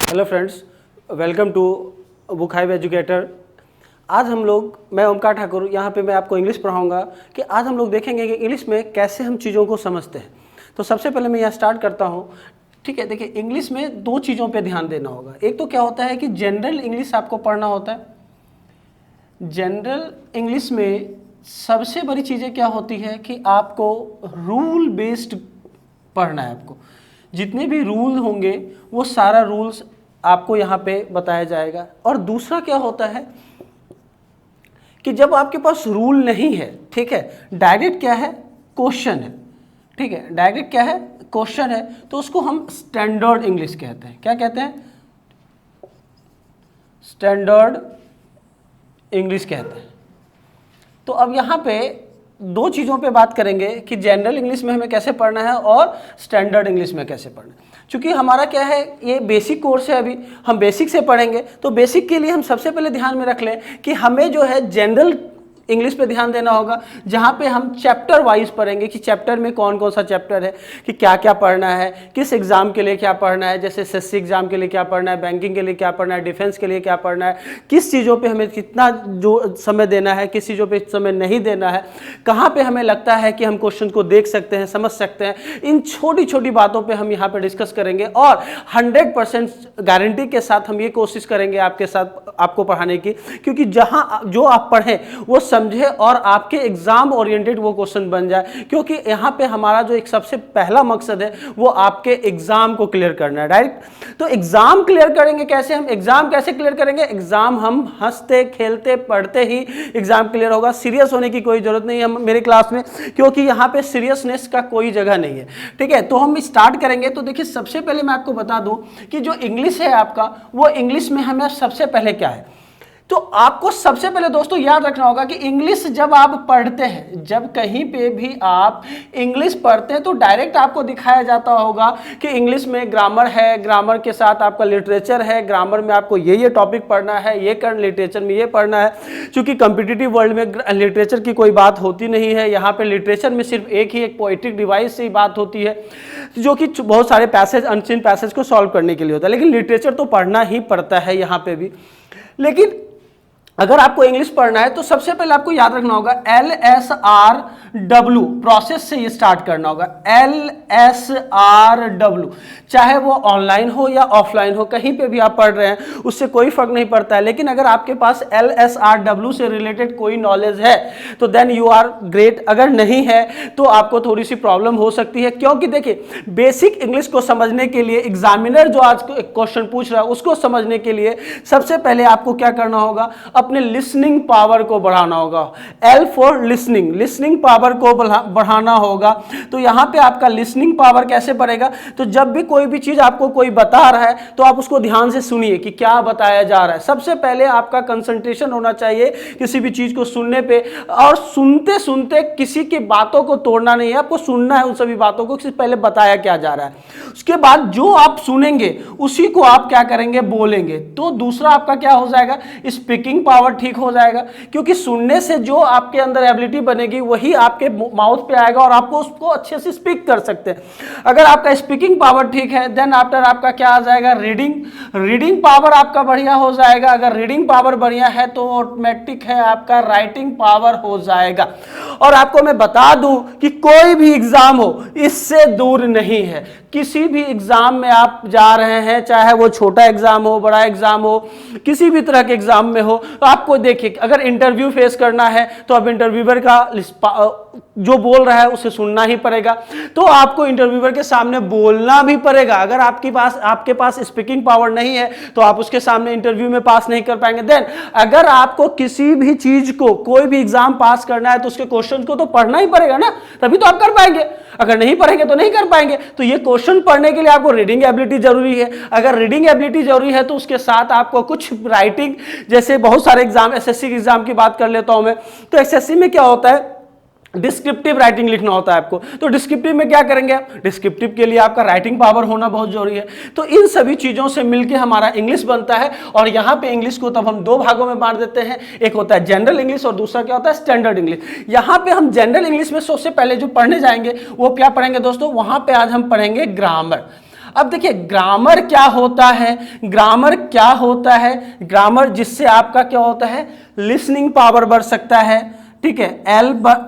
Hello friends, welcome to Book Hive Educator. आज हम लोग, मैं ओमकार ठाकुर, यहाँ पे मैं आपको इंग्लिश पढ़ाऊँगा कि आज हम लोग देखेंगे कि इंग्लिश में कैसे हम चीज़ों को समझते हैं। तो सबसे पहले मैं यहाँ स्टार्ट करता हूँ। ठीक है, देखिए इंग्लिश में दो चीज़ों पे ध्यान देना होगा। एक तो क्या होता है कि जनरल इंग्लिश आपको पढ़ना होता है। जनरल इंग्लिश में सबसे बड़ी चीज़ें क्या होती है कि आपको रूल बेस्ड पढ़ना है। आपको जितने भी रूल होंगे वो सारा रूल्स आपको यहाँ पे बताया जाएगा। और दूसरा क्या होता है कि जब आपके पास रूल नहीं है, ठीक है, डायरेक्ट क्या है, क्वेश्चन है। ठीक है, डायरेक्ट क्या है, क्वेश्चन है, तो उसको हम स्टैंडर्ड इंग्लिश कहते हैं। क्या कहते हैं? स्टैंडर्ड इंग्लिश कहते हैं। तो अब यहाँ पे दो चीज़ों पे बात करेंगे कि जनरल इंग्लिश में हमें कैसे पढ़ना है और स्टैंडर्ड इंग्लिश में कैसे पढ़ना है। क्योंकि हमारा क्या है, ये बेसिक कोर्स है, अभी हम बेसिक से पढ़ेंगे। तो बेसिक के लिए हम सबसे पहले ध्यान में रख लें कि हमें जो है जनरल इंग्लिश पे ध्यान देना होगा, जहाँ पे हम चैप्टर वाइज पढ़ेंगे कि चैप्टर में कौन कौन सा चैप्टर है, कि क्या क्या पढ़ना है, किस एग्ज़ाम के लिए क्या पढ़ना है, जैसे एसएससी एग्ज़ाम के लिए क्या पढ़ना है, बैंकिंग के लिए क्या पढ़ना है, डिफेंस के लिए क्या पढ़ना है, किस चीज़ों पे हमें कितना जो समय देना है, किस चीज़ों पे समय नहीं देना है, कहाँ पे हमें लगता है कि हम क्वेश्चन को देख सकते हैं, समझ सकते हैं। इन छोटी छोटी बातों पर हम यहाँ पर डिस्कस करेंगे और 100% गारंटी के साथ हम ये कोशिश करेंगे आपके साथ आपको पढ़ाने की, क्योंकि जहाँ जो आप पढ़ें वो समझे और आपके एग्जाम ओरिएंटेड वो क्वेश्चन बन जाए। क्योंकि यहाँ पे हमारा जो एक सबसे पहला मकसद है वो आपके एग्जाम को क्लियर करना है डायरेक्ट। तो एग्जाम क्लियर करेंगे कैसे? हम एग्जाम कैसे क्लियर करेंगे? एग्जाम हम हंसते खेलते पढ़ते ही एग्जाम क्लियर होगा। सीरियस होने की कोई जरूरत नहीं है मेरे क्लास में, क्योंकि यहाँ पे सीरियसनेस का कोई जगह नहीं है। ठीक है, तो हम स्टार्ट करेंगे। तो देखिए सबसे पहले मैं आपको बता दूं कि जो इंग्लिश है आपका, वो इंग्लिश में हमें सबसे पहले क्या है, तो आपको सबसे पहले दोस्तों याद रखना होगा कि इंग्लिश जब आप पढ़ते हैं, जब कहीं पे भी आप इंग्लिश पढ़ते हैं तो डायरेक्ट आपको दिखाया जाता होगा कि इंग्लिश में ग्रामर है, ग्रामर के साथ आपका लिटरेचर है, ग्रामर में आपको ये टॉपिक पढ़ना है, ये करना, लिटरेचर में ये पढ़ना है। क्योंकि कंपिटिटिव वर्ल्ड में लिटरेचर की कोई बात होती नहीं है। यहाँ पे लिटरेचर में सिर्फ एक पोएटिक डिवाइस से ही बात होती है, जो कि बहुत सारे पैसेज, अनसीन पैसेज को सॉल्व करने के लिए होता है। लेकिन लिटरेचर तो पढ़ना ही पड़ता है यहाँ पे भी। लेकिन अगर आपको इंग्लिश पढ़ना है तो सबसे पहले आपको याद रखना होगा LSRW प्रोसेस से ये स्टार्ट करना होगा। LSRW, चाहे वो ऑनलाइन हो या ऑफलाइन हो, कहीं पे भी आप पढ़ रहे हैं उससे कोई फर्क नहीं पड़ता है। लेकिन अगर आपके पास LSRW से रिलेटेड कोई नॉलेज है तो देन यू आर ग्रेट। अगर नहीं है तो आपको थोड़ी सी प्रॉब्लम हो सकती है, क्योंकि देखिए बेसिक इंग्लिश को समझने के लिए एग्जामिनर जो आज क्वेश्चन पूछ रहा है उसको समझने के लिए सबसे पहले आपको क्या करना होगा, अपने लिसनिंग पावर को बढ़ाना होगा। L for listening, listening power को बढ़ाना होगा। तो यहां पे आपका लिसनिंग पावर कैसे बढ़ेगा, तो जब भी कोई भी चीज आपको कोई बता रहा है तो आप उसको ध्यान से सुनिए कि क्या बताया जा रहा है। सबसे पहले आपका कंसंट्रेशन होना चाहिए किसी भी चीज को सुनने पे, और सुनते सुनते किसी की बातों को तोड़ना नहीं है, आपको सुनना है उन सभी बातों को कि पहले बताया क्या जा रहा है। उसके बाद जो आप सुनेंगे उसी को आप क्या करेंगे, बोलेंगे। तो दूसरा आपका क्या हो जाएगा, स्पीकिंग पावर ठीक हो जाएगा। क्योंकि सुनने से जो आपके अंदर एबिलिटी बनेगी वही आपके माउथ पे आएगा और आपको उसको अच्छे से स्पीक कर सकते हैं। अगर आपका स्पीकिंग पावर ठीक है, देन आफ्टर आपका क्या आ जाएगा, रीडिंग पावर आपका बढ़िया हो जाएगा। अगर रीडिंग पावर बढ़िया है तो ऑटोमेटिक है आपका राइटिंग पावर हो जाएगा। और आपको मैं बता दूं कि कोई भी एग्जाम हो इससे दूर नहीं है। किसी भी एग्जाम में आप जा रहे हैं, चाहे वो छोटा एग्जाम हो, बड़ा एग्जाम हो, किसी भी तरह के एग्जाम में हो, तो आपको देखिए अगर इंटरव्यू फेस करना है तो अब इंटरव्यूअर का जो बोल रहा है उसे सुनना ही पड़ेगा। तो आपको इंटरव्यूअर के सामने बोलना भी पड़ेगा। अगर आपके पास स्पीकिंग पावर नहीं है तो आप उसके सामने इंटरव्यू में पास नहीं कर पाएंगे। देन अगर आपको किसी भी चीज को, कोई भी एग्जाम पास करना है तो उसके क्वेश्चन को तो पढ़ना ही पड़ेगा ना, तभी तो आप कर पाएंगे। अगर नहीं पढ़ेंगे तो नहीं कर पाएंगे। तो ये क्वेश्चन पढ़ने के लिए आपको रीडिंग एबिलिटी जरूरी है। अगर रीडिंग एबिलिटी जरूरी है तो उसके साथ आपको कुछ राइटिंग, जैसे बहुत सारे एग्जाम, एसएससी के एग्जाम की बात कर लेता हूं मैं, तो एसएससी में क्या होता है, डिस्क्रिप्टिव राइटिंग लिखना होता है आपको। तो डिस्क्रिप्टिव में क्या करेंगे आप, डिस्क्रिप्टिव के लिए आपका राइटिंग पावर होना बहुत जरूरी है। तो इन सभी चीजों से मिलके हमारा इंग्लिश बनता है। और यहाँ पे इंग्लिश को तब हम दो भागों में बांट देते हैं, एक होता है जनरल इंग्लिश और दूसरा क्या होता है, स्टैंडर्ड इंग्लिश। यहाँ पे हम जनरल इंग्लिश में सबसे पहले जो पढ़ने जाएंगे वो क्या पढ़ेंगे दोस्तों, वहां पे आज हम पढ़ेंगे ग्रामर। अब देखिए ग्रामर क्या होता है, ग्रामर क्या होता है, ग्रामर जिससे आपका क्या होता है, लिसनिंग पावर बढ़ सकता है, ठीक है,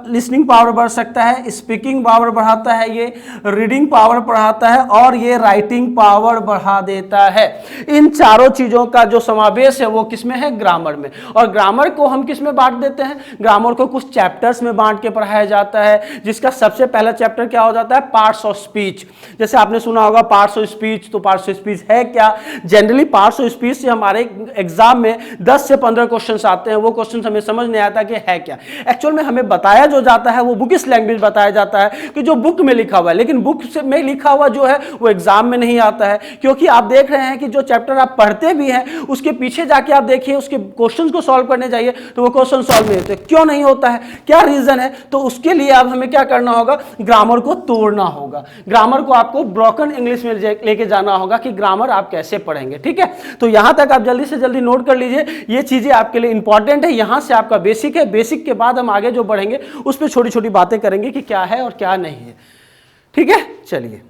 लिसनिंग पावर बढ़ सकता है, स्पीकिंग पावर बढ़ाता है, ये रीडिंग पावर बढ़ाता है और ये राइटिंग पावर बढ़ा देता है। इन चारों चीजों का जो समावेश है वो किसमें है, ग्रामर में। और ग्रामर को हम किस में बांट देते हैं, ग्रामर को कुछ चैप्टर्स में बांट के पढ़ाया जाता है, जिसका सबसे पहला चैप्टर क्या हो जाता है, पार्ट्स ऑफ स्पीच। जैसे आपने सुना होगा पार्ट्स ऑफ स्पीच, तो पार्ट्स ऑफ स्पीच है क्या, जनरली पार्ट्स ऑफ स्पीच से हमारे एग्जाम में 10 से 15 क्वेश्चन आते हैं, वो क्वेश्चन हमें समझ नहीं आता कि है क्या। एक्चुअल में हमें बताया जो जाता है वो बुकिश लैंग्वेज बताया जाता है कि जो बुक में लिखा हुआ है, लेकिन बुक में लिखा हुआ जो है वो एग्जाम में नहीं आता है, क्योंकि आप देख रहे हैं कि जो चैप्टर आप पढ़ते भी हैं उसके पीछे जाके आप देखिए उसके क्वेश्चंस को सॉल्व करने जाइए तो वो क्वेश्चन सॉल्व नहीं होते। क्यों नहीं होता है, क्या रीजन है, तो उसके लिए अब हमें क्या करना होगा, ग्रामर को तोड़ना होगा, ग्रामर को आपको ब्रोकन इंग्लिश में लेके जाना होगा कि ग्रामर आप कैसे पढ़ेंगे। ठीक है, तो यहां तक आप जल्दी से जल्दी नोट कर लीजिए, ये चीजें आपके लिए इंपॉर्टेंट है, यहां से आपका बेसिक है, बेसिक के बाद हम आगे जो बढ़ेंगे उस पर छोटी छोटी बातें करेंगे कि क्या है और क्या नहीं है। ठीक है, चलिए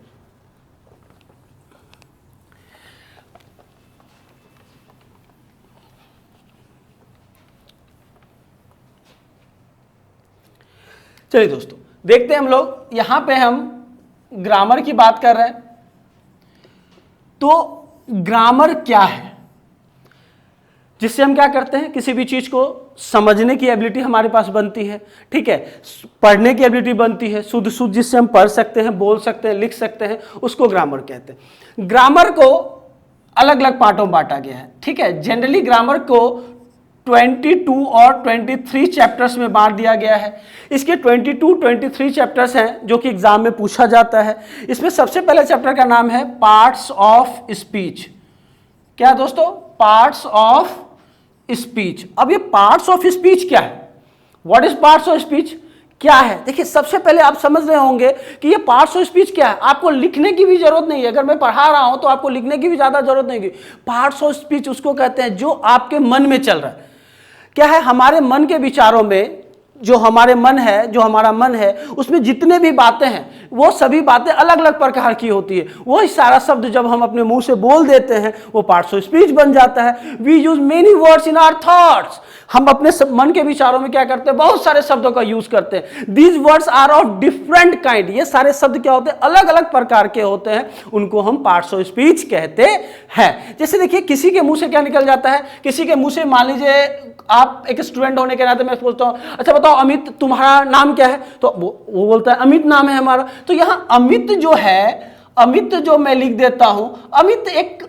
चलिए दोस्तों देखते हैं हम लोग, यहां पे हम ग्रामर की बात कर रहे हैं। तो ग्रामर क्या है, जिससे हम क्या करते हैं, किसी भी चीज को समझने की एबिलिटी हमारे पास बनती है, ठीक है, पढ़ने की एबिलिटी बनती है, शुद्ध शुद्ध जिससे हम पढ़ सकते हैं, बोल सकते हैं, लिख सकते हैं, उसको ग्रामर कहते हैं। ग्रामर को अलग अलग पार्टों में बांटा गया है। ठीक है, जनरली ग्रामर को 22 और 23 चैप्टर्स में बांट दिया गया है। इसके 23 चैप्टर्स हैं जो कि एग्जाम में पूछा जाता है। इसमें सबसे पहले चैप्टर का नाम है पार्ट्स ऑफ स्पीच। क्या दोस्तों, पार्ट्स ऑफ स्पीच। अब ये पार्ट्स ऑफ स्पीच क्या है, what is parts of speech क्या है, देखिए सबसे पहले आप समझ रहे होंगे कि ये पार्ट्स ऑफ स्पीच क्या है। आपको लिखने की भी जरूरत नहीं है, अगर मैं पढ़ा रहा हूं तो आपको लिखने की भी ज्यादा जरूरत नहीं है। पार्ट्स ऑफ स्पीच उसको कहते हैं जो आपके मन में चल रहा है। क्या है, हमारे मन के विचारों में जो हमारा मन है उसमें जितने भी बातें हैं वो सभी बातें अलग अलग प्रकार की होती है। वही सारा शब्द जब हम अपने मुंह से बोल देते हैं वो पार्ट्स ऑफ स्पीच बन जाता है। We use many words in our thoughts. हम अपने मन के विचारों में क्या करते हैं, बहुत सारे शब्दों का यूज करते हैं। These words are of different kind. ये सारे शब्द क्या होते हैं, अलग अलग प्रकार के होते हैं, उनको हम पार्ट्स ऑफ स्पीच कहते हैं। जैसे देखिए किसी के मुंह से क्या निकल जाता है, किसी के मुंह से मान लीजिए आप एक स्टूडेंट होने के नाते मैं पूछता हूं, अच्छा बताओ अमित तुम्हारा नाम क्या है, तो वो बोलता है अमित नाम है हमारा। तो यहां अमित जो है, अमित जो मैं लिख देता हूं, अमित एक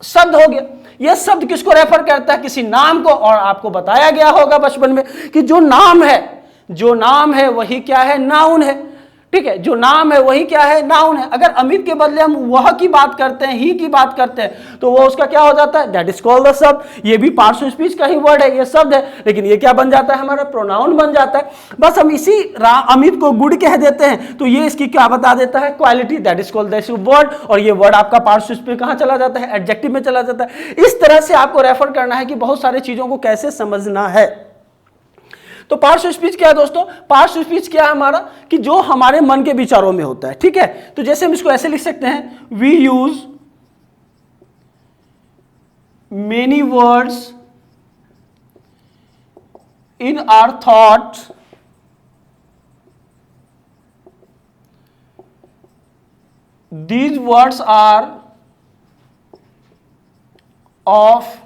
शब्द हो गया। यह शब्द किसको रेफर करता है, किसी नाम को। और आपको बताया गया होगा बचपन में कि जो नाम है वही क्या है, नाउन है। ठीक है, जो नाम है वही क्या है, नाउन है। अगर अमित के बदले हम वह की बात करते हैं, ही की बात करते हैं, तो वो उसका क्या हो जाता है, दैट इज कॉल्ड द शब्द। ये भी पार्ट्स ऑफ स्पीच का ही वर्ड है, ये शब्द है, लेकिन ये क्या बन जाता है, हमारा प्रोनाउन बन जाता है। बस हम इसी अमित को गुड कह देते हैं तो ये इसकी क्या बता देता है, quality, that is called the word. और ये वर्ड आपका पार्ट्स ऑफ स्पीच कहां चला जाता है, एडजेक्टिव में चला जाता है। इस तरह से आपको रेफर करना है कि बहुत सारी चीजों को कैसे समझना है। तो पार्ट्स ऑफ स्पीच क्या है दोस्तों, पार्ट्स ऑफ स्पीच क्या है हमारा, कि जो हमारे मन के विचारों में होता है। ठीक है, तो जैसे हम इसको ऐसे लिख सकते हैं, we use many words in our thoughts these words are of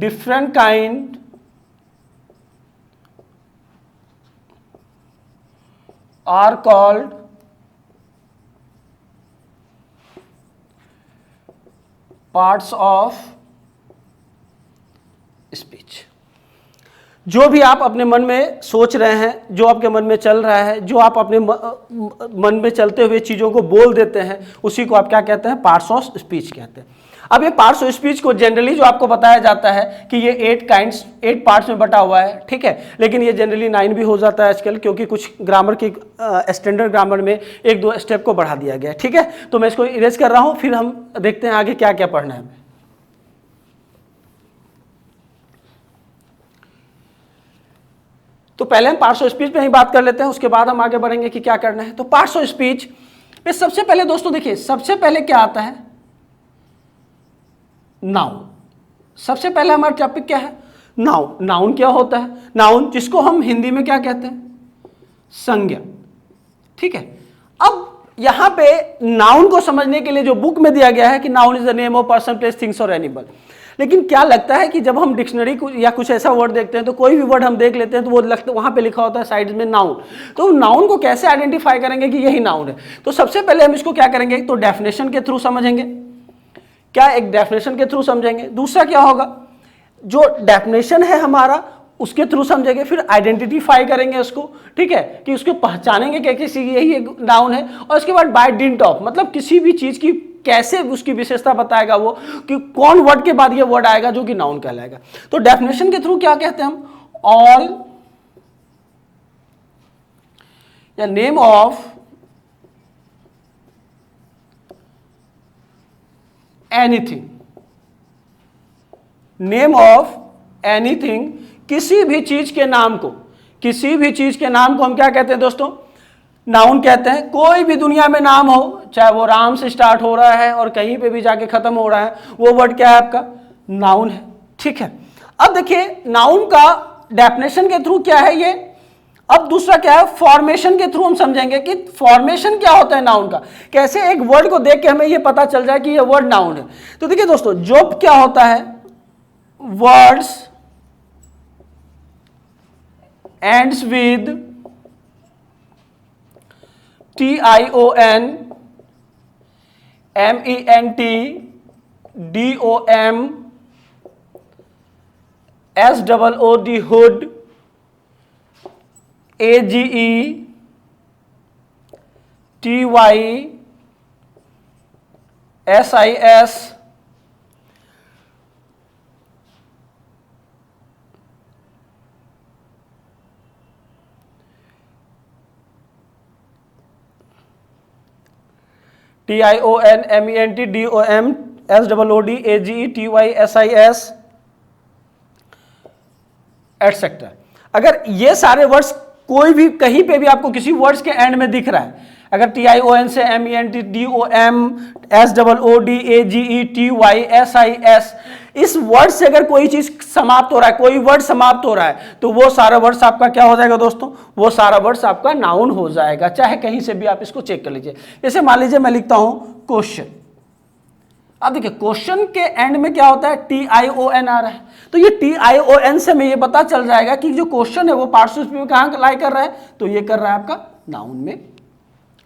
different kind are called parts of speech। जो भी आप अपने मन में सोच रहे हैं, जो आपके मन में चल रहा है, जो आप अपने मन में चलते हुए चीजों को बोल देते हैं, उसी को आप क्या कहते हैं, पार्ट्स ऑफ स्पीच कहते हैं। अब ये पार्ट्स ऑफ स्पीच को जनरली जो आपको बताया जाता है कि ये 8 पार्ट्स में बटा हुआ है। ठीक है, लेकिन ये जनरली 9 भी हो जाता है आजकल, क्योंकि कुछ ग्रामर की स्टैंडर्ड ग्रामर में 1-2 स्टेप को बढ़ा दिया गया है। ठीक है, तो मैं इसको इरेज कर रहा हूं, फिर हम देखते हैं आगे क्या क्या पढ़ना है। तो पहले हम पार्ट्स ऑफ स्पीच पे ही बात कर लेते हैं, उसके बाद हम आगे बढ़ेंगे कि क्या करना है। तो पार्ट्स ऑफ स्पीच पे सबसे पहले दोस्तों देखिए, सबसे पहले क्या आता है, नाउन। सबसे पहले हमारा टॉपिक क्या है, नाउन। नाउन क्या होता है, नाउन जिसको हम हिंदी में क्या कहते हैं, संज्ञा। ठीक है, अब यहां पे नाउन को समझने के लिए जो बुक में दिया गया है कि noun is the name of person, place, things और एनिमल। लेकिन क्या लगता है कि जब हम डिक्शनरी या कुछ ऐसा वर्ड देखते हैं, तो कोई भी वर्ड हम देख लेते हैं तो वो लगता वहां पे लिखा होता है साइड में नाउन। तो नाउन को कैसे आइडेंटिफाई करेंगे कि यही नाउन है? तो सबसे पहले हम इसको क्या करेंगे, तो डेफिनेशन के थ्रू समझेंगे। क्या एक डेफिनेशन के थ्रू समझेंगे। दूसरा क्या होगा, जो डेफिनेशन है हमारा उसके थ्रू समझेंगे, फिर आइडेंटिफाई करेंगे उसको, ठीक है, कि उसको पहचानेंगे कि किसी यही एक नाउन है। और उसके बाद बाय डिंट ऑफ, मतलब किसी भी चीज की कैसे उसकी विशेषता बताएगा वो, कि कौन वर्ड के बाद ये वर्ड आएगा जो कि नाउन कहलाएगा। तो डेफिनेशन के थ्रू क्या कहते हैं हम, ऑल या name of anything, name of anything, किसी भी चीज के नाम को, किसी भी चीज के नाम को हम क्या कहते हैं दोस्तों, नाउन कहते हैं। कोई भी दुनिया में नाम हो, चाहे वो राम से स्टार्ट हो रहा है और कहीं पे भी जाके खत्म हो रहा है, वो वर्ड क्या है आपका, नाउन है। ठीक है, अब देखिए नाउन का डेफिनेशन के थ्रू क्या है ये। अब दूसरा क्या है, फॉर्मेशन के थ्रू हम समझेंगे कि फॉर्मेशन क्या होता है नाउन का, कैसे एक वर्ड को देख के हमें ये पता चल जाए कि ये वर्ड नाउन है। तो देखिए दोस्तों, जॉब क्या होता है, words ends with TION, MENT, DOM, SOOD, hood, AGE, TY, SIS, TION, MENT, DOM, SOOD, AGE, TY, SIS etcetera. अगर ये सारे वर्ड्स कोई भी कहीं पे भी आपको किसी वर्ड्स के एंड में दिख रहा है, अगर TION से MENT, DOM, SOOD, AGE, TY, SIS, इस वर्ड से अगर कोई चीज समाप्त हो रहा है, कोई वर्ड समाप्त हो रहा है, तो वो सारा वर्ड्स आपका क्या हो जाएगा दोस्तों, वो सारा वर्ड्स आपका नाउन हो जाएगा। चाहे कहीं से भी आप इसको चेक कर लीजिए। जैसे मान लीजिए मैं लिखता हूं क्वेश्चन, अब देखिए क्वेश्चन के एंड में क्या होता है, TION आ रहा है, तो ये TION से हमें ये पता चल जाएगा कि जो क्वेश्चन है वो पार्ट्स ऑफ स्पीच में कहां लाई कर रहा है, तो ये कर रहा है आपका नाउन में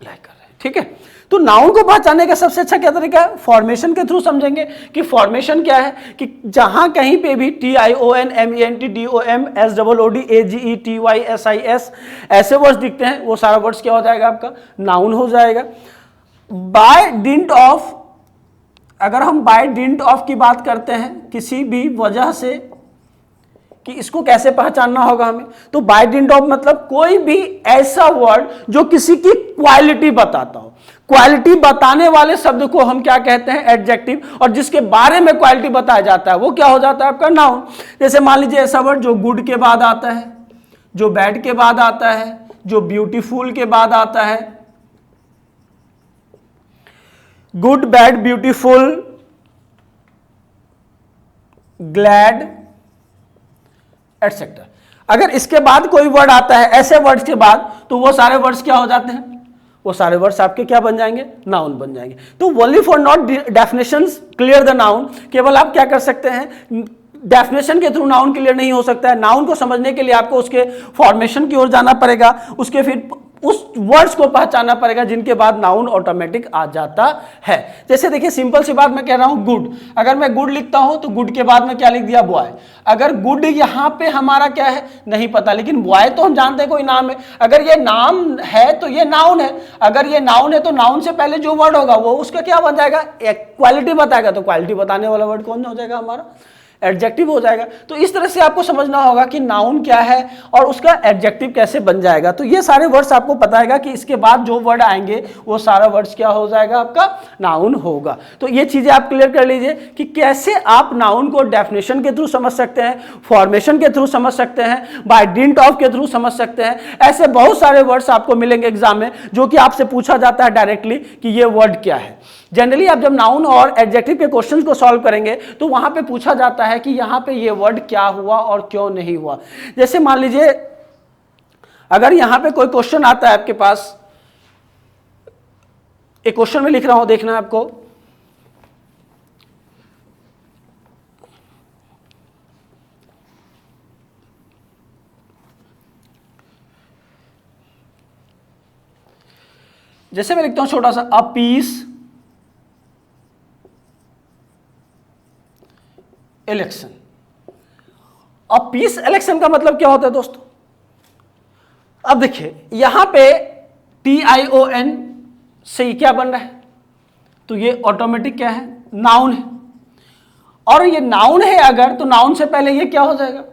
लाई कर रहा है। ठीक है, तो नाउन को पहचानने का सबसे अच्छा क्या तरीका है, फॉर्मेशन के थ्रू समझेंगे कि फॉर्मेशन क्या है, कि जहां कहीं पे भी TION, MENT, DOM, SOOD, AGE, TY, SIS ऐसे वर्ड्स दिखते हैं, वो सारा वर्ड्स क्या हो जाएगा आपका, नाउन हो जाएगा। बाय डिंट ऑफ, अगर हम बाय डिंट ऑफ की बात करते हैं, किसी भी वजह से कि इसको कैसे पहचानना होगा हमें, तो बाय डिंट ऑफ मतलब कोई भी ऐसा वर्ड जो किसी की क्वालिटी बताता हो। क्वालिटी बताने वाले शब्द को हम क्या कहते हैं, एडजेक्टिव, और जिसके बारे में क्वालिटी बताया जाता है वो क्या हो जाता है आपका नाउन। जैसे मान लीजिए ऐसा वर्ड जो गुड के बाद आता है, जो बैड के बाद आता है, जो ब्यूटीफुल के बाद आता है, good, bad, beautiful, glad etcetera. अगर इसके बाद कोई वर्ड आता है, ऐसे वर्ड्स के बाद, तो वो सारे वर्ड्स क्या हो जाते हैं, वो सारे वर्ड्स आपके क्या बन जाएंगे, नाउन बन जाएंगे। तो only for not definitions clear the noun, केवल आप क्या कर सकते हैं, डेफिनेशन के थ्रू नाउन क्लियर नहीं हो सकता है। नाउन को समझने के लिए आपको उसके फॉर्मेशन की ओर जाना पड़ेगा, उसके फिर उस वर्ड्स को पहचानना पड़ेगा जिनके बाद नाउन ऑटोमेटिक आ जाता है। जैसे देखिए सिंपल सी बात मैं कह रहा हूं, गुड, अगर मैं गुड लिखता हूं तो गुड के बाद में क्या लिख दिया, बॉय। अगर गुड यहां पे हमारा क्या है नहीं पता, लेकिन बॉय तो हम जानते हैं कोई नाम है। अगर ये नाम है तो ये नाउन है, अगर ये नाउन है तो नाउन से पहले जो वर्ड होगा वो उसका क्या बन जाएगा, एक क्वालिटी बताएगा। तो क्वालिटी बताने वाला वर्ड कौन हो जाएगा हमारा, एडजेक्टिव हो जाएगा। तो इस तरह से आपको समझना होगा कि नाउन क्या है और उसका एडजेक्टिव कैसे बन जाएगा। तो ये सारे वर्ड्स आपको पता है कि इसके बाद जो वर्ड आएंगे वो सारा वर्ड्स क्या हो जाएगा, आपका नाउन होगा। तो ये चीजें आप क्लियर कर लीजिए कि कैसे आप नाउन को डेफिनेशन के थ्रू समझ सकते हैं, फॉर्मेशन के थ्रू समझ सकते हैं, बाय डिंट ऑफ के थ्रू समझ सकते हैं। ऐसे बहुत सारे वर्ड्स आपको मिलेंगे एग्जाम में जो कि आपसे पूछा जाता है डायरेक्टली कि ये वर्ड क्या है। जनरली आप जब नाउन और एडजेक्टिव के क्वेश्चंस को सॉल्व करेंगे तो वहां पे पूछा जाता है कि यहां पे ये वर्ड क्या हुआ और क्यों नहीं हुआ। जैसे मान लीजिए अगर यहां पे कोई क्वेश्चन आता है आपके पास, एक क्वेश्चन में लिख रहा हूं, देखना है आपको, जैसे मैं लिखता हूं छोटा सा, अ पीस इलेक्शन। अब पीस इलेक्शन का मतलब क्या होता है दोस्तों? अब देखिए यहां पे TION से क्या बन रहा है, तो ये ऑटोमेटिक क्या है, नाउन है। और ये नाउन है अगर, तो नाउन से पहले ये क्या हो जाएगा,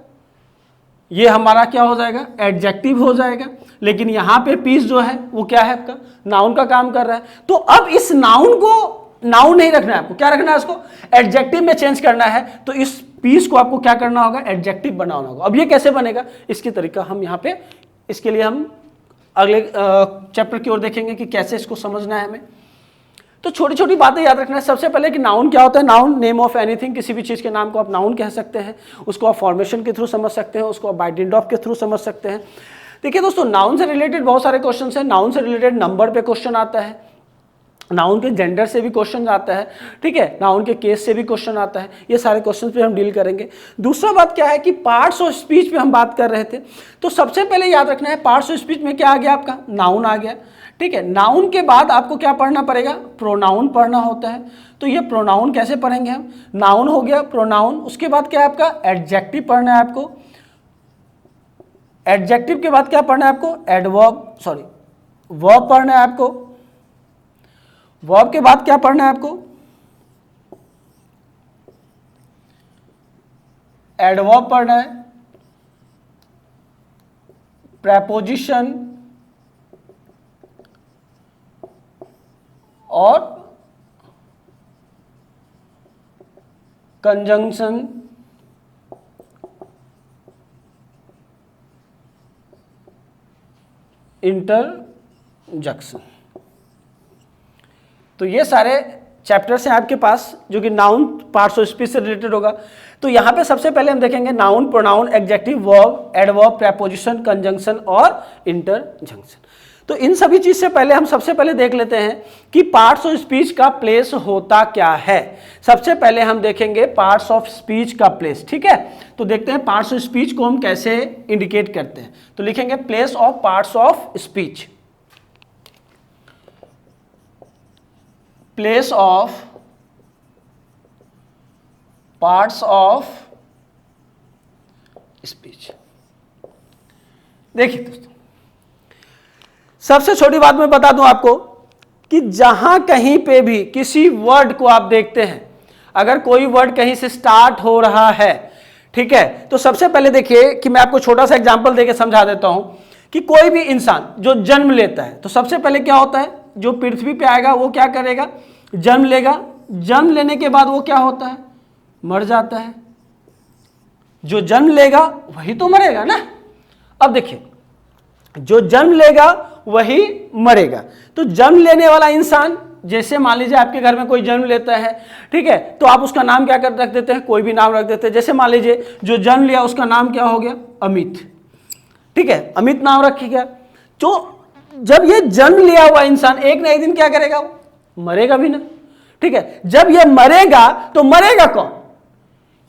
ये हमारा क्या हो जाएगा, एडजेक्टिव हो जाएगा। लेकिन यहां पे पीस जो है वो क्या है, आपका नाउन का काम कर रहा है। तो अब इस नाउन को नाउन नहीं रखना है आपको, क्या रखना है, इसको एडजेक्टिव में चेंज करना है। तो इस पीस को आपको क्या करना होगा, एडजेक्टिव बनाना होगा। अब ये कैसे बनेगा, इसकी तरीका हम यहाँ पे, इसके लिए हम अगले चैप्टर की ओर देखेंगे कि कैसे इसको समझना है हमें। तो छोटी छोटी बातें याद रखना है। सबसे पहले कि नाउन क्या होता है, नाउन नेम ऑफ एनीथिंग, किसी भी चीज के नाम को आप नाउन कह सकते हैं, उसको आप फॉर्मेशन के थ्रू समझ सकते हैं, उसको आप बाय डिंट ऑफ के थ्रू समझ सकते हैं। देखिए दोस्तों, नाउन से रिलेटेड बहुत सारे क्वेश्चन हैं। नाउन से रिलेटेड नंबर पे क्वेश्चन आता है, नाउन के जेंडर से भी क्वेश्चन आता है, ठीक है, नाउन के केस से भी क्वेश्चन आता है। ये सारे क्वेश्चन पे हम डील करेंगे। दूसरा बात क्या है कि पार्ट्स ऑफ स्पीच पे हम बात कर रहे थे। तो सबसे पहले याद रखना है, पार्ट्स ऑफ स्पीच में क्या आ गया, आपका नाउन आ गया, ठीक है। नाउन के बाद आपको क्या पढ़ना पड़ेगा, प्रोनाउन पढ़ना होता है। तो ये प्रोनाउन कैसे पढ़ेंगे हम, नाउन हो गया प्रोनाउन, उसके बाद क्या है आपका एडजेक्टिव पढ़ना है आपको। एडजेक्टिव के बाद क्या पढ़ना है आपको, एडवर्ब, सॉरी वर्ब पढ़ना है आपको। वर्ब के बाद क्या पढ़ना है आपको, एडवर्ब पढ़ना है, प्रेपोजिशन और कंजंक्शन, इंटरजेक्शन। तो ये सारे चैप्टर्स हैं आपके पास जो कि नाउन पार्ट्स ऑफ स्पीच से रिलेटेड होगा। तो यहाँ पे सबसे पहले हम देखेंगे noun, pronoun, adjective, verb, adverb, preposition, conjunction और इंटरजेक्शन। तो इन सभी चीज से पहले हम सबसे पहले देख लेते हैं कि पार्ट्स ऑफ स्पीच का प्लेस होता क्या है। सबसे पहले हम देखेंगे पार्ट्स ऑफ स्पीच का प्लेस, ठीक है। तो देखते हैं पार्ट्स ऑफ स्पीच को हम कैसे इंडिकेट करते हैं। तो लिखेंगे place of parts of speech, place of parts of speech. देखिए दोस्तों, सबसे छोटी बात मैं बता दूं आपको कि जहां कहीं पे भी किसी वर्ड को आप देखते हैं, अगर कोई वर्ड कहीं से स्टार्ट हो रहा है, ठीक है, तो सबसे पहले देखिए कि मैं आपको छोटा सा एग्जांपल देके समझा देता हूं कि कोई भी इंसान जो जन्म लेता है, तो सबसे पहले क्या होता है, जो पृथ्वी पे आएगा वो क्या करेगा, जन्म लेगा। जन्म लेने के बाद वो क्या होता है, मर जाता है। जो जन्म लेगा वही तो मरेगा ना। अब देखिए, जो जन्म लेगा वही मरेगा। तो जन्म लेने वाला इंसान, जैसे मान लीजिए आपके घर में कोई जन्म लेता है, ठीक है, तो आप उसका नाम क्या कर रख देते हैं, कोई भी नाम रख देते हैं। जैसे मान लीजिए जो जन्म लिया उसका नाम क्या हो गया, अमित, ठीक है, अमित नाम रखिएगा। तो जब ये जन्म लिया हुआ इंसान एक ना एक दिन क्या करेगा, वो मरेगा भी ना, ठीक है। जब ये मरेगा तो मरेगा कौन,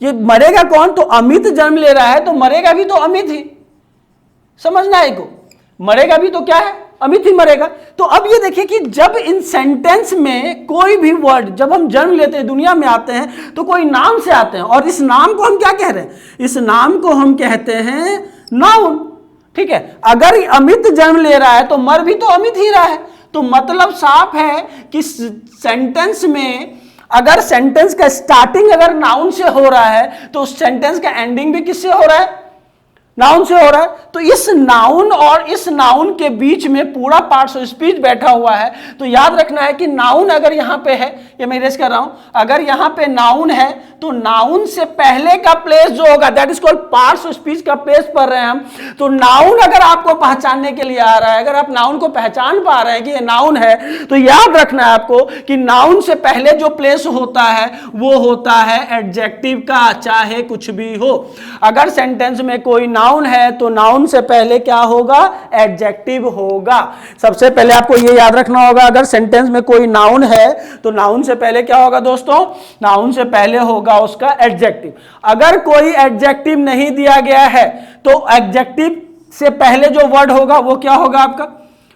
ये मरेगा कौन, तो अमित जन्म ले रहा है तो मरेगा भी तो अमित ही, समझना है को, मरेगा भी तो क्या है, अमित ही मरेगा। तो अब ये देखिए कि जब इन सेंटेंस में कोई भी वर्ड, जब हम जन्म लेते हैं, दुनिया में आते हैं, तो कोई नाम से आते हैं, और इस नाम को हम क्या कह रहे हैं, इस नाम को हम कहते हैं नाउन, ठीक है। अगर अमित जन्म ले रहा है तो मर भी तो अमित ही रहा है। तो मतलब साफ है कि सेंटेंस में अगर सेंटेंस का स्टार्टिंग अगर नाउन से हो रहा है तो उस सेंटेंस का एंडिंग भी किससे हो रहा है? नाउन से हो रहा है। तो इस नाउन और इस नाउन के बीच में पूरा पार्ट्स ऑफ स्पीच बैठा हुआ है। तो याद रखना है कि नाउन अगर यहां पे है, ये मैं इरेज कर रहा हूं, अगर यहां पे नाउन है तो नाउन से पहले का प्लेस जो होगा that is called parts of speech का प्लेस पढ़ रहे हैं हम। तो नाउन अगर आपको पहचानने के लिए आ रहा है, अगर आप नाउन को पहचान पा रहे हैं कि ये नाउन है, तो याद रखना है आपको कि नाउन से पहले जो प्लेस होता है वो होता है एडजेक्टिव का, चाहे कुछ भी हो। अगर सेंटेंस में कोई नाउन है तो नाउन से पहले क्या होगा? एडजेक्टिव होगा। सबसे पहले आपको यह याद रखना होगा, अगर सेंटेंस में कोई नाउन है तो नाउन से पहले क्या होगा दोस्तों? नाउन से पहले होगा उसका एडजेक्टिव। अगर कोई एडजेक्टिव नहीं दिया गया है तो एडजेक्टिव से पहले जो वर्ड होगा वो क्या होगा आपका?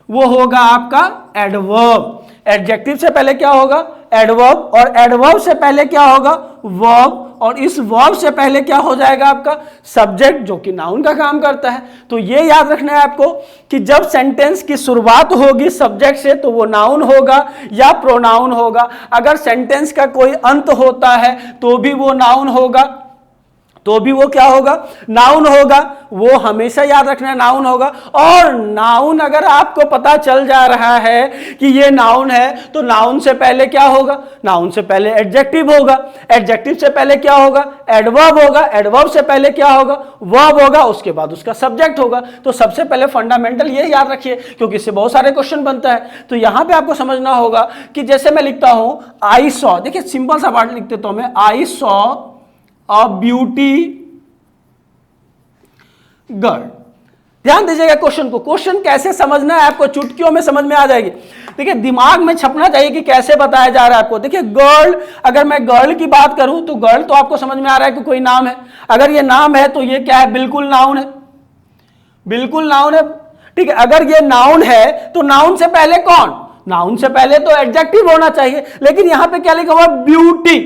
वो होगा आपका एडवर्ब। एडजेक्टिव से पहले क्या होगा? एडवर्ब। और एडवर्ब से पहले क्या होगा? वर्ब। और इस वर्ब से पहले क्या हो जाएगा आपका? सब्जेक्ट, जो कि नाउन का काम करता है। तो ये याद रखना है आपको कि जब सेंटेंस की शुरुआत होगी सब्जेक्ट से तो वो नाउन होगा या प्रोनाउन होगा। अगर सेंटेंस का कोई अंत होता है तो भी वो नाउन होगा, तो भी वो क्या होगा? नाउन होगा। वो हमेशा याद रखना, नाउन होगा। और नाउन अगर आपको पता चल जा रहा है कि ये नाउन है तो नाउन से पहले क्या होगा? नाउन से पहले एडजेक्टिव होगा। एडजेक्टिव से पहले क्या होगा? एडवर्ब होगा। एडवर्ब से पहले क्या होगा? वर्ब होगा। उसके बाद उसका सब्जेक्ट होगा। तो सबसे पहले फंडामेंटल ये याद रखिए, क्योंकि इससे बहुत सारे क्वेश्चन बनता है। तो यहां पे आपको समझना होगा कि जैसे मैं लिखता हूं आई सॉ, देखिए सिंपल सा वर्ड लिख देता हूं मैं, I saw a beauty girl. ध्यान दीजिएगा क्वेश्चन को। क्वेश्चन कैसे समझना है आपको चुटकियों में समझ में आ जाएगी। देखिए दिमाग में छपना चाहिए कि कैसे बताया जा रहा है आपको। देखिए गर्ल, अगर मैं गर्ल की बात करूं तो गर्ल तो आपको समझ में आ रहा है कि कोई नाम है। अगर ये नाम है तो ये क्या है? बिल्कुल नाउन है, बिल्कुल नाउन है। ठीक है, अगर ये नाउन है तो नाउन से पहले कौन? नाउन से पहले तो एडजेक्टिव होना चाहिए। लेकिन यहां पे क्या लिखा हुआ है? ब्यूटी।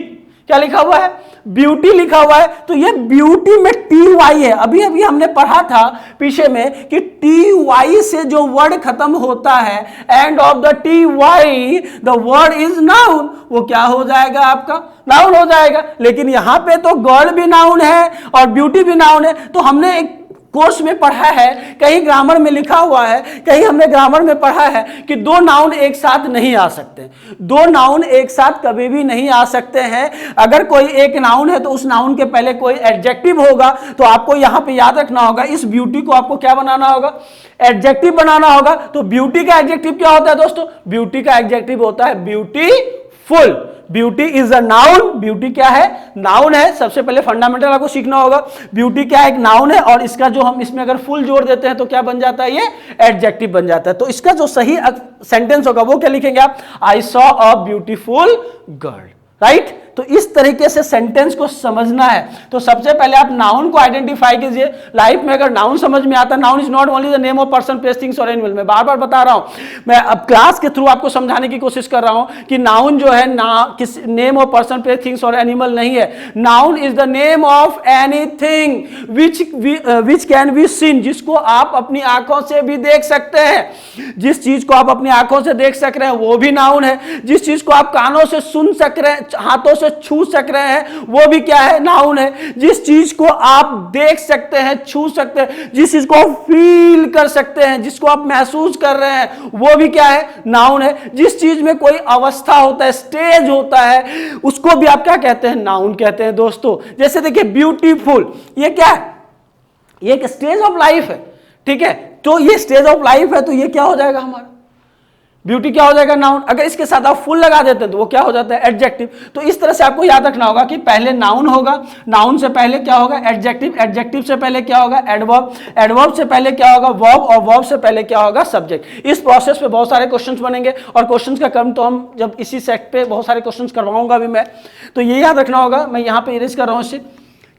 क्या लिखा हुआ है? ब्यूटी लिखा हुआ है। तो ये ब्यूटी में टी वाई है। अभी अभी हमने पढ़ा था पीछे में कि टी वाई से जो वर्ड खत्म होता है, end of the T why the word is noun, वो क्या हो जाएगा आपका? नाउन हो जाएगा। लेकिन यहां पे तो गर्ल भी नाउन है और ब्यूटी भी नाउन है। तो हमने एक कोर्स में पढ़ा है, कहीं ग्रामर में लिखा हुआ है, कहीं हमने ग्रामर में पढ़ा है कि दो नाउन एक साथ नहीं आ सकते। दो नाउन एक साथ कभी भी नहीं आ सकते हैं। अगर कोई एक नाउन है तो उस नाउन के पहले कोई एडजेक्टिव होगा। तो आपको यहां पे याद रखना होगा, इस ब्यूटी को आपको क्या बनाना होगा? एडजेक्टिव बनाना होगा। तो ब्यूटी का एडजेक्टिव क्या होता है दोस्तों? ब्यूटी का एडजेक्टिव होता है beautiful. Beauty is a noun. Beauty क्या है? नाउन है। सबसे पहले फंडामेंटल आपको सीखना होगा, ब्यूटी क्या है? एक नाउन है। और इसका जो हम इसमें अगर फुल जोड़ देते हैं तो क्या बन जाता है? ये एडजेक्टिव बन जाता है। तो इसका जो सही सेंटेंस होगा वो क्या लिखेंगे आप? I saw a beautiful girl. Right? तो इस तरीके से सेंटेंस को समझना है। तो सबसे पहले आप नाउन को आइडेंटिफाई कीजिए। लाइफ में अगर नाउन समझ में आता है, noun is not only the name of person, place, things और एनिमल। मैं बार बार बता रहा हूं, मैं अब क्लास के थ्रू आपको समझाने की कोशिश कर रहा हूं कि नाउन जो है ना किस name of person, place, things और एनिमल नहीं है। Noun is the name of anything which can be seen, जिसको आप अपनी आंखों से भी देख सकते हैं। जिस चीज को आप अपनी आंखों से देख सक रहे हैं वो भी नाउन है। जिस चीज को आप कानों से सुन सक रहे हैं, हाथों से छू सक रहे हैं, वो भी क्या है? नाउन है। जिस चीज को आप देख सकते हैं, छू सकते हैं, जिस चीज को आप फील कर सकते हैं, जिसको आप महसूस कर रहे हैं, वो भी क्या है? नाउन है। जिस चीज में कोई अवस्था होता है, स्टेज होता है, उसको भी आप क्या कहते हैं? नाउन कहते हैं दोस्तों। जैसे देखिए ब्यूटीफुल, ये क्या है? ये एक स्टेज ऑफ लाइफ है। ठीक है, तो ये स्टेज ऑफ लाइफ है, तो ये क्या हो जाएगा हमारा? ब्यूटी क्या हो जाएगा? नाउन। अगर इसके साथ आप फुल लगा देते हैं तो वो क्या हो जाता है? एडजेक्टिव। तो इस तरह से आपको याद रखना होगा कि पहले नाउन होगा, नाउन से पहले क्या होगा? एडजेक्टिव, एडजेक्टिव से पहले क्या होगा? एडवर्ब, एडवर्ब से पहले क्या होगा? वर्ब, और वर्ब से पहले क्या होगा? सब्जेक्ट। इस प्रोसेस पे बहुत सारे क्वेश्चंस बनेंगे और क्वेश्चंस का क्रम तो हम जब इसी सेट पे बहुत सारे क्वेश्चंस करवाऊंगा भी मैं। तो ये याद रखना होगा, मैं यहाँ पे इरेज कर रहा हूँ इसे,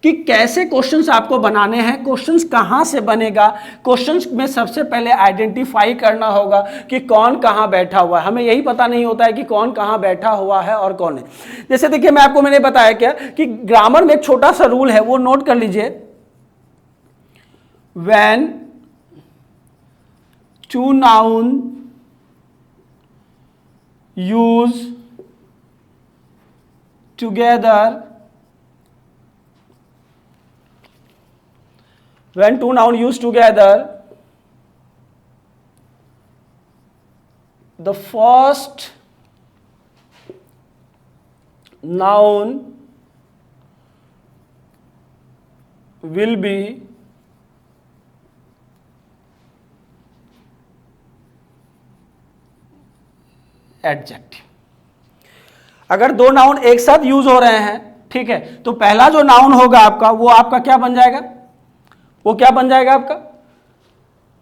कि कैसे क्वेश्चंस आपको बनाने हैं, क्वेश्चंस कहां से बनेगा। क्वेश्चंस में सबसे पहले आइडेंटिफाई करना होगा कि कौन कहां बैठा हुआ है। हमें यही पता नहीं होता है कि कौन कहां बैठा हुआ है और कौन है। जैसे देखिए मैंने बताया क्या कि ग्रामर में एक छोटा सा रूल है, वो नोट कर लीजिए। When two noun use together, when two noun used together, the first noun will be adjective. अगर दो नाउन एक साथ यूज हो रहे हैं, ठीक है, तो पहला जो नाउन होगा आपका वो आपका क्या बन जाएगा, वो क्या बन जाएगा आपका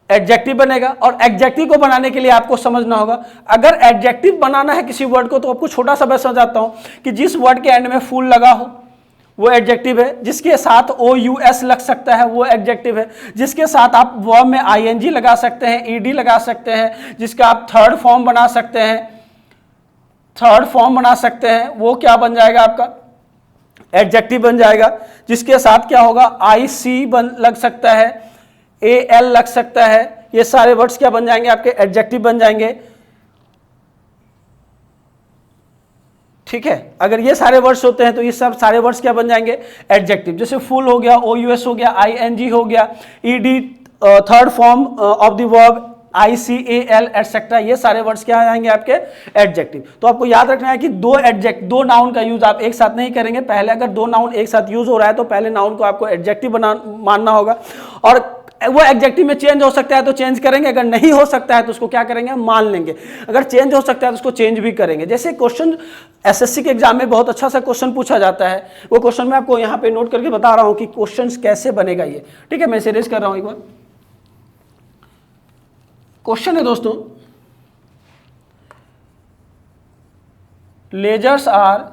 एडजेक्टिव बनेगा। और एडजेक्टिव को बनाने के लिए आपको समझना होगा, अगर एडजेक्टिव बनाना है किसी वर्ड को तो आपको छोटा सा मैं समझाता हूं कि जिस वर्ड के एंड में फुल लगा हो वो एडजेक्टिव है, जिसके साथ OUS लग सकता है वो एडजेक्टिव है, जिसके साथ आप वर्ब में ING लगा सकते हैं, ED लगा सकते हैं, जिसका आप थर्ड फॉर्म बना सकते हैं, वो क्या बन जाएगा आपका एडजेक्टिव बन जाएगा। जिसके साथ क्या होगा IC लग सकता है, AL लग सकता है, ये सारे वर्ड्स क्या बन जाएंगे आपके एडजेक्टिव बन जाएंगे, ठीक है। अगर ये सारे वर्ड्स होते हैं तो ये सब सारे वर्ड्स क्या बन जाएंगे एडजेक्टिव। जैसे फुल हो गया, OUS हो गया, ING हो गया, ED third form of the verb, ICAL etcetera, ये सारे वर्ड्स क्या आएंगे आपके एडजेक्टिव। तो आपको याद रखना है कि दो नाउन का यूज आप एक साथ नहीं करेंगे। पहले अगर दो नाउन एक साथ यूज हो रहा है तो पहले नाउन को आपको एडजेक्टिव मानना होगा, और वो एडजेक्टिव में चेंज हो सकता है तो चेंज करेंगे, अगर नहीं हो सकता है तो उसको क्या करेंगे मान लेंगे, अगर चेंज हो सकता है तो उसको चेंज भी करेंगे। जैसे क्वेश्चन SSC के एग्जाम में बहुत अच्छा सा क्वेश्चन पूछा जाता है, वो क्वेश्चन मैं आपको यहाँ पे नोट करके बता रहा हूँ कि क्वेश्चन कैसे बनेगा ये, ठीक है। मैं इसे रेज कर रहा हूँ एक बार। क्वेश्चन है दोस्तों, lasers are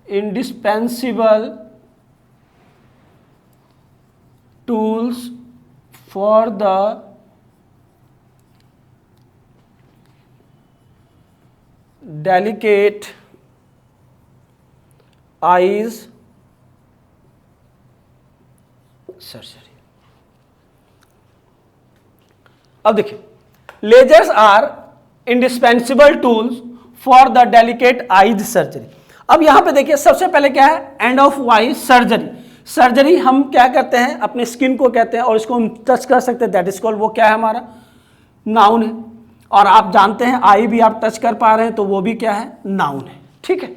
indispensable tools for the delicate eyes surgery। अब देखिए, lasers are indispensable tools for the delicate eyes surgery. अब यहां पे देखिए सबसे पहले क्या है end of why surgery. Surgery हम क्या करते हैं अपने स्किन को कहते हैं और इसको हम टच कर सकते हैं, दैट इज कॉल्ड, वो क्या है हमारा नाउन है। और आप जानते हैं आई भी आप टच कर पा रहे हैं तो वो भी क्या है नाउन है, ठीक है।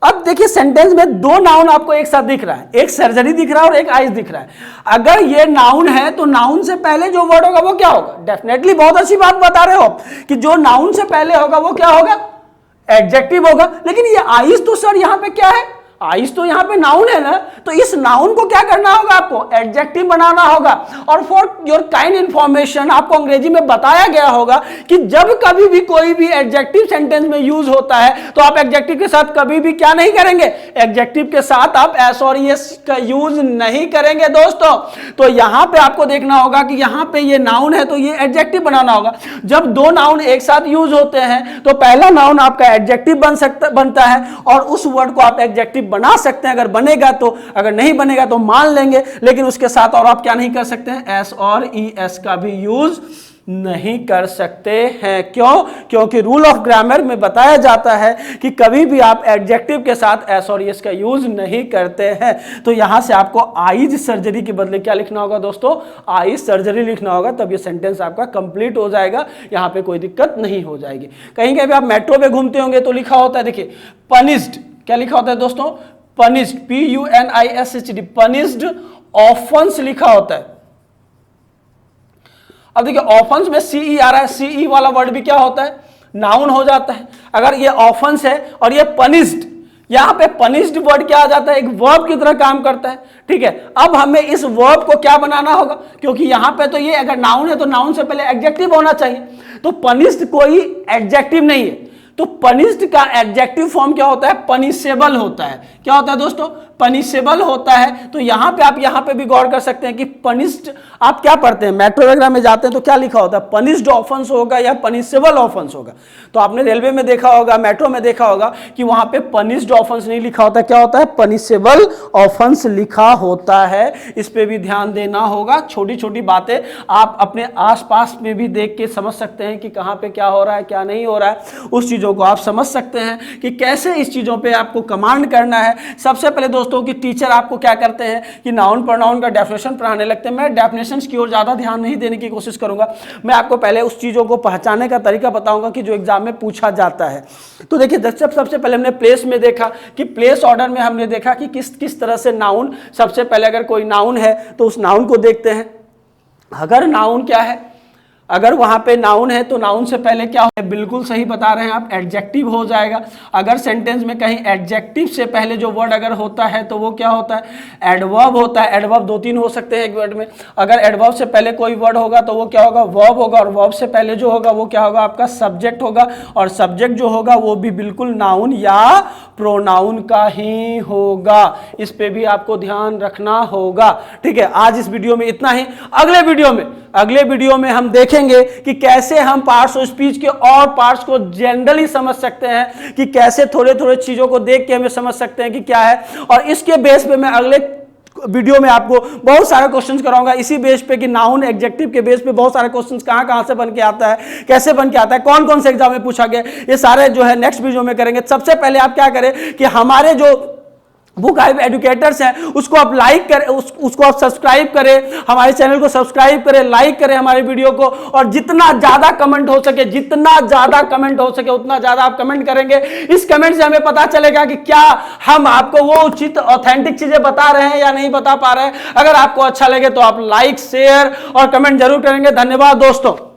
अब देखिए सेंटेंस में दो नाउन आपको एक साथ दिख रहा है, एक सर्जरी दिख रहा है और एक आइज दिख रहा है। अगर ये नाउन है तो नाउन से पहले जो वर्ड होगा वो क्या होगा, डेफिनेटली बहुत अच्छी बात बता रहे हो कि जो नाउन से पहले होगा वो क्या होगा एडजेक्टिव होगा। लेकिन ये आइज तो सर यहां पे क्या है, आइज तो यहां पे नाउन है ना, तो इस नाउन को क्या करना होगा आपको एडजेक्टिव बनाना होगा। और फॉर योर काइंड इंफॉर्मेशन आपको अंग्रेजी में बताया गया होगा कि जब कभी भी कोई भी एडजेक्टिव सेंटेंस में यूज होता है तो आप एडजेक्टिव के साथ कभी भी क्या नहीं करेंगे, एडजेक्टिव के साथ आप एस और एस का यूज नहीं करेंगे दोस्तों। तो यहां पे आपको देखना होगा कि यहां पे ये नाउन है तो ये एडजेक्टिव बनाना होगा। जब दो नाउन एक साथ यूज होते हैं तो पहला नाउन आपका एडजेक्टिव बनता है और उस वर्ड को आप एडजेक्टिव बना सकते हैं, अगर बनेगा तो, अगर नहीं बनेगा तो मान लेंगे। लेकिन उसके साथ और आप क्या नहीं कर सकते हैं, एस और ईएस का भी यूज नहीं कर सकते हैं। क्यों? क्योंकि रूल ऑफ ग्रामर में बताया जाता है कि कभी भी आप एडजेक्टिव के साथ एस और ईएस का यूज नहीं करते हैं। तो यहां से आपको आईज सर्जरी के बदले क्या लिखना होगा दोस्तों, आईज सर्जरी लिखना होगा, तब ये सेंटेंस आपका कंप्लीट हो जाएगा, यहां पे कोई दिक्कत नहीं हो जाएगी। कहीं कहीं आप मेट्रो पे घूमते होंगे तो लिखा होता है, देखिए पनिश्ड, क्या लिखा होता है दोस्तों, पनिश्ड, PUNISHD, पनिश्ड ऑफेंस लिखा होता है। अब देखिए ऑफेंस में CE आ रहा है, CE वाला वर्ड भी क्या होता है नाउन हो जाता है। अगर ये ऑफेंस है और ये पनिश्ड, यहां पे पनिश्ड वर्ड क्या आ जाता है, एक वर्ब की तरह काम करता है, ठीक है। अब हमें इस वर्ब को क्या बनाना होगा, क्योंकि यहां पे तो ये अगर नाउन है तो नाउन से पहले एडजेक्टिव होना चाहिए, तो पनिश्ड कोई एडजेक्टिव नहीं है, तो पनिश्ड का एडजेक्टिव फॉर्म क्या होता है, पनिशेबल होता है। क्या होता है दोस्तों, पनिशेबल होता है। तो यहां पे आप यहां पे भी गौर कर सकते हैं कि पनिश्ड आप क्या पढ़ते हैं, मेट्रो वगैरह में जाते हैं तो क्या लिखा होता है, पनिश्ड ऑफेंस होगा या पनिशेबल ऑफेंस होगा। तो आपने रेलवे में देखा होगा, मेट्रो में देखा होगा कि वहां पे पनिश्ड ऑफेंस नहीं लिखा होता, क्या होता है पनिशेबल ऑफेंस लिखा होता है। इस पे भी ध्यान देना होगा। छोटी छोटी बातें आप अपने आसपास में भी देख के समझ सकते हैं कि कहां पे क्या हो रहा है क्या नहीं हो रहा है, उस चीजों चीज़ों को आप समझ सकते हैं कि कैसे इस चीज़ों पे आपको कमांड करना है। सबसे पहले दोस्तों कि टीचर आपको क्या करते हैं कि नाउन प्रोनाउन का डेफिनेशन पढ़ाने लगते हैं। मैं डेफिनेशंस की ओर ज़्यादा ध्यान नहीं देने की कोशिश करूंगा, मैं आपको पहले उस चीज़ों को पहचानने का तरीका बताऊंगा कि जो एग्जाम में पूछा जाता है। तो देखिए सबसे पहले हमने प्लेस में देखा कि प्लेस ऑर्डर में हमने देखा कि किस तरह से नाउन, सबसे पहले अगर कोई नाउन है तो उस नाउन को देखते हैं। अगर नाउन क्या है, अगर वहां पे नाउन है तो नाउन से पहले क्या है, बिल्कुल सही बता रहे हैं आप, एडजेक्टिव हो जाएगा। अगर सेंटेंस में कहीं एडजेक्टिव से पहले जो वर्ड अगर होता है तो वो क्या होता है, एडवर्ब होता है। एडवर्ब 2-3 हो सकते हैं एक वर्ड में। अगर एडवर्ब से पहले कोई वर्ड होगा तो वो क्या होगा, वर्ब होगा, और वर्ब से पहले जो होगा वो क्या होगा, आपका सब्जेक्ट होगा, और सब्जेक्ट जो होगा वो भी बिल्कुल नाउन या प्रोनाउन का ही होगा। इस पे भी आपको ध्यान रखना होगा। ठीक है, आज इस वीडियो में इतना ही। अगले वीडियो में हम देखेंगे कि कैसे हम पार्ट्स ऑफ स्पीच के और पार्ट्स को जनरली समझ सकते हैं, कि कैसे थोड़े थोड़े चीजों को देख के हमें समझ सकते हैं कि क्या है। और इसके बेस पे मैं अगले वीडियो में आपको बहुत सारे क्वेश्चंस कराऊंगा इसी बेस पे कि नाउन एडजेक्टिव के बेस पे बहुत सारे क्वेश्चंस कहां से बन के आता है, कैसे बन के आता है, कौन कौन से एग्जाम में पूछा गया, ये सारे जो है नेक्स्ट वीडियो में करेंगे। सबसे पहले आप क्या करें कि हमारे जो बुक हाइव एजुकेटर्स हैं उसको आप लाइक करें, उसको आप सब्सक्राइब करें, हमारे चैनल को सब्सक्राइब करें, लाइक करें हमारे वीडियो को, और जितना ज्यादा कमेंट हो सके उतना ज्यादा आप कमेंट करेंगे। इस कमेंट से हमें पता चलेगा कि क्या हम आपको वो उचित ऑथेंटिक चीजें बता रहे हैं या नहीं बता पा रहे हैं। अगर आपको अच्छा लगे तो आप लाइक, शेयर और कमेंट जरूर करेंगे। धन्यवाद दोस्तों।